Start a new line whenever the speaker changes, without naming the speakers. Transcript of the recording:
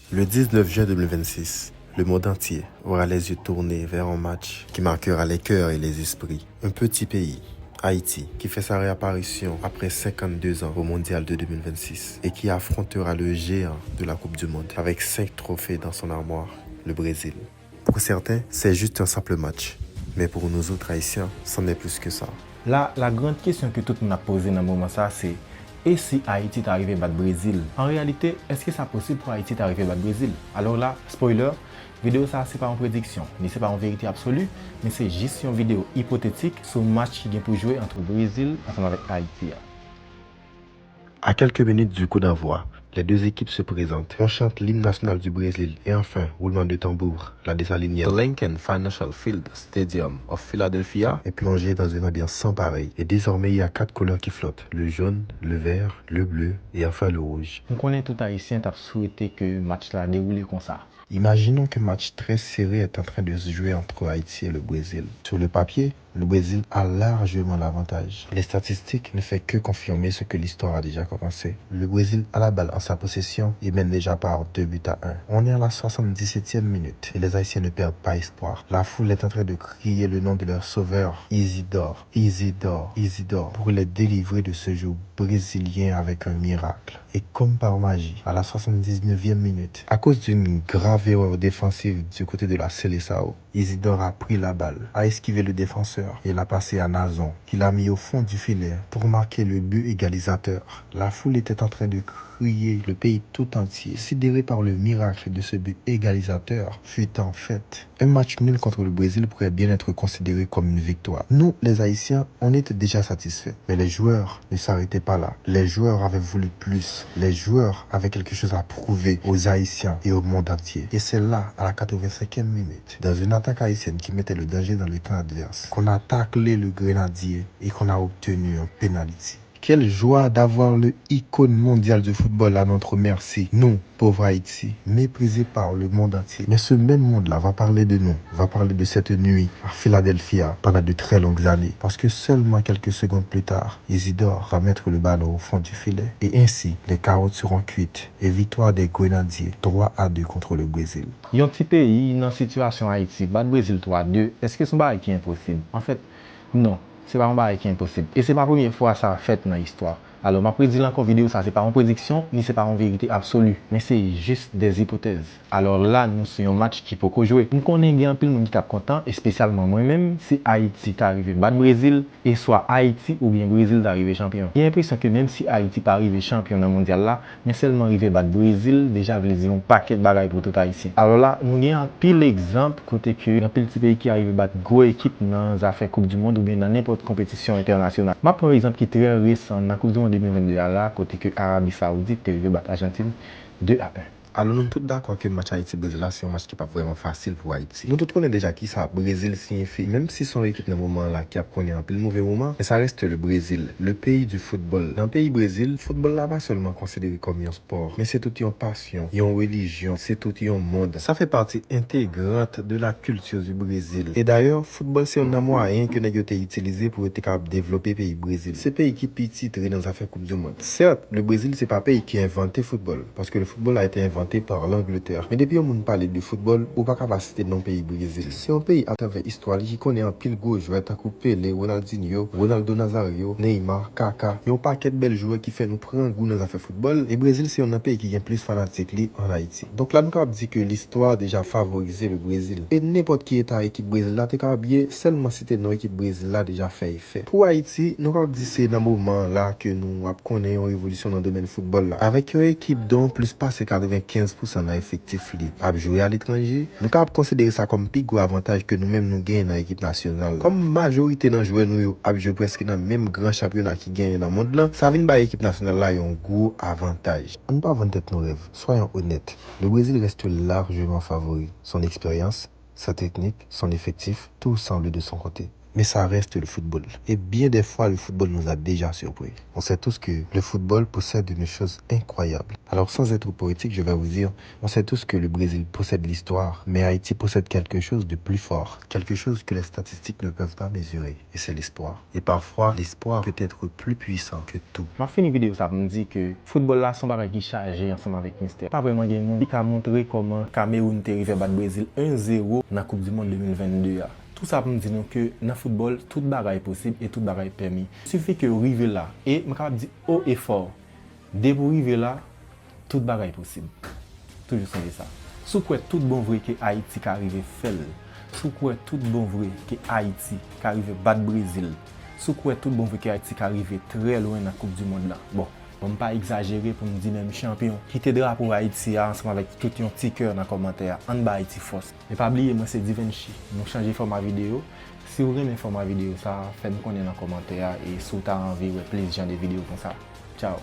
Le 19 juin 2026, le monde entier aura les yeux tournés vers un match qui marquera les cœurs et les esprits. Un petit pays, Haïti, qui fait sa réapparition après 52 ans au Mondial de 2026 et qui affrontera le géant de la Coupe du Monde avec 5 trophées dans son armoire, le Brésil. Pour certains, c'est juste un simple match, mais pour nous autres Haïtiens, c'en est plus que ça.
La grande question que tout le monde a posée dans ce moment, c'est et si Haïti est arrivé à battre Brésil? En réalité, est-ce que c'est possible pour Haïti d'arriver à battre Brésil? Alors là, spoiler, vidéo ça c'est pas une prédiction, ni c'est pas une vérité absolue, mais c'est juste une vidéo hypothétique sur le match qui vient pour jouer entre Brésil ensemble avec Haïti.
À quelques minutes du coup d'envoi, les deux équipes se présentent. On chante l'hymne national du Brésil et enfin, roulement de tambour, la désalinière. The Lincoln Financial Field Stadium of Philadelphia est plongé dans une ambiance sans pareil. Et désormais, il y a 4 couleurs qui flottent. Le jaune, le vert, le bleu et enfin le rouge.
On connaît tout Haïtien qui a souhaité que le match là déroule comme ça.
Imaginons qu'un match très serré est en train de se jouer entre Haïti et le Brésil. Sur le papier, le Brésil a largement l'avantage. Les statistiques ne font que confirmer ce que l'histoire a déjà commencé. Le Brésil a la balle en sa possession et mène déjà par 2 buts à 1. On est à la 77e minute et les Haïtiens ne perdent pas espoir. La foule est en train de crier le nom de leur sauveur, Isidore, Isidore, Isidore, pour les délivrer de ce jeu brésilien avec un miracle. Et comme par magie, à la 79e minute, à cause d'une grave erreur défensive du côté de la Seleção, Isidore a pris la balle, a esquivé le défenseur et l'a passé à Nazon, qui l'a mis au fond du filet pour marquer le but égalisateur. La foule était en train de crier, le pays tout entier, sidéré par le miracle de ce but égalisateur, fut en fait. Un match nul contre le Brésil pourrait bien être considéré comme une victoire. Nous, les Haïtiens, on était déjà satisfaits. Mais les joueurs ne s'arrêtaient pas là. Les joueurs avaient voulu plus. Les joueurs avaient quelque chose à prouver aux Haïtiens et au monde entier. Et c'est là, à la 85e minute, dans une attaque haïtienne qui mettait le danger dans le camp adverse, qu'on a taclé le grenadier et qu'on a obtenu un penalty. Quelle joie d'avoir le icône mondial du football à notre merci. Nous, pauvres Haïti, méprisés par le monde entier. Mais ce même monde-là va parler de nous, va parler de cette nuit à Philadelphia pendant de très longues années. Parce que seulement quelques secondes plus tard, Isidore va mettre le ballon au fond du filet. Et ainsi, les carottes seront cuites et victoire des Grenadiers 3-2 contre le Brésil.
Il y a un petit pays dans la situation Haïti, battre Brésil 3-2, est-ce que c'est un bail qui est impossible? En fait, non. C'est pas un bail qui est impossible. Et c'est pas la première fois que ça a fait dans l'histoire. Alors, ma prédiction encore vidéo, ça, c'est pas une prédiction, ni c'est pas une vérité absolue. Mais c'est juste des hypothèses. Alors là, nous, c'est un match qui peut jouer. Nous connaissons un peu le monde qui est content, et spécialement moi-même, c'est Haïti qui est arrivé battre Brésil, et soit Haïti ou bien Brésil d'arriver champion. J'ai l'impression que même si Haïti pas arrivé champion dans le mondial là, mais seulement arrivé battre Brésil, déjà, vous dire un paquet de bagailles pour tout Haïtien. Alors là, nous avons un pile exemple côté que un petit pays qui arrive battre gros équipe dans les affaires Coupe du Monde ou bien dans n'importe compétition internationale. Ma par exemple qui est très récent dans la Coupe du Monde 2022 là, côté que Arabie Saoudite est arrivé battre Argentine 2-1.
Alors nous sommes tous d'accord que le match Haïti-Brésil c'est un match qui n'est pas vraiment facile pour Haïti. Nous tous connaissons déjà qui ça Brésil signifie, même si son équipe dans le moment là qui a connu un peu le mauvais moment, mais ça reste le Brésil, le pays du football. Dans le pays Brésil, le football là pas seulement considéré comme un sport, mais c'est tout une passion, une religion, c'est tout un monde. Ça fait partie intégrante de la culture du Brésil. Et d'ailleurs, le football c'est un moyen que nous avons utilisé pour être capable de développer le pays Brésil. C'est un pays qui est petit dans les affaires Coupe du Monde. Certes, le Brésil c'est pas un pays qui a inventé le football, parce que le football a été inventé par l'Angleterre. Mais depuis on parle de football, ou pas capacité dans le pays Brésil. C'est un pays à travers l'histoire qui connaît un pile gros joueur, tant que Pelé, Ronaldinho, Ronaldo Nazario, Neymar, Kaka. Il y a un paquet de belles joueurs qui fait nous prendre goût dans les affaires football. Et Brésil, c'est un pays qui est plus fanatique en Haïti. Donc là, nous avons dit que l'histoire a déjà favorisé le Brésil. Et n'importe qui est à l'équipe Brésil là, t'es capable seulement si t'es dans l'équipe Brésil là déjà fait effet. Pour Haïti, nous avons dit c'est dans le moment là que nous connaissons une révolution dans le domaine football là. Avec une équipe dont plus passé 95% dans l'effectif à jouer à l'étranger, nous pouvons considérer ça comme plus gros avantage que nous-mêmes nous gagnons dans l'équipe nationale. Comme majorité dans joueurs nous à jouer presque dans le même grand championnat qui gagne dans le monde là, ça vient de l'équipe nationale là un gros avantage. On ne peut pas vendre tête nos rêves, soyons honnêtes. Le Brésil reste largement favori. Son expérience, sa technique, son effectif, tout semble de son côté. mais ça reste le football. Et bien des fois, le football nous a déjà surpris. On sait tous que le football possède une chose incroyable. Alors sans être poétique, je vais vous dire, on sait tous que le Brésil possède l'histoire, mais Haïti possède quelque chose de plus fort, quelque chose que les statistiques ne peuvent pas mesurer, et c'est l'espoir. Et parfois, l'espoir peut être plus puissant que tout.
Ma fini vidéo ça me dit que football là son bagay qui chargé ensemble avec Mister. Pas vraiment gen moun qui a montré comment Cameroun te rive battre Brésil 1-0 dans la Coupe du Monde 2022. Tout ça pour me dire que dans le football, tout bagay est possible et tout bagay est permis. Il suffit que vous arrivez là et je peux dire haut et fort. Dès que vous arrivez là, tout bagay est possible. Toujours ça. Sous quoi tout bon vrai que Haïti qui arrive faire. Sous quoi tout bon vrai que Haïti qui arrive battre Brésil. Sous quoi tout bon vrai que Haïti qui arrive très loin dans la Coupe du Monde là. Bon, on ne pas exagérer pour me dire même champion. Qui te drapeau Haïti ensemble avec tout un petit cœur dans les commentaires. En bas Haïti force. Et pas oublier, moi c'est Divinci. Nous changer format vidéo. Si vous aimez format vidéo, ça fait me connaître dans les commentaires et si vous avez envie de plus de vidéos comme ça. Ciao.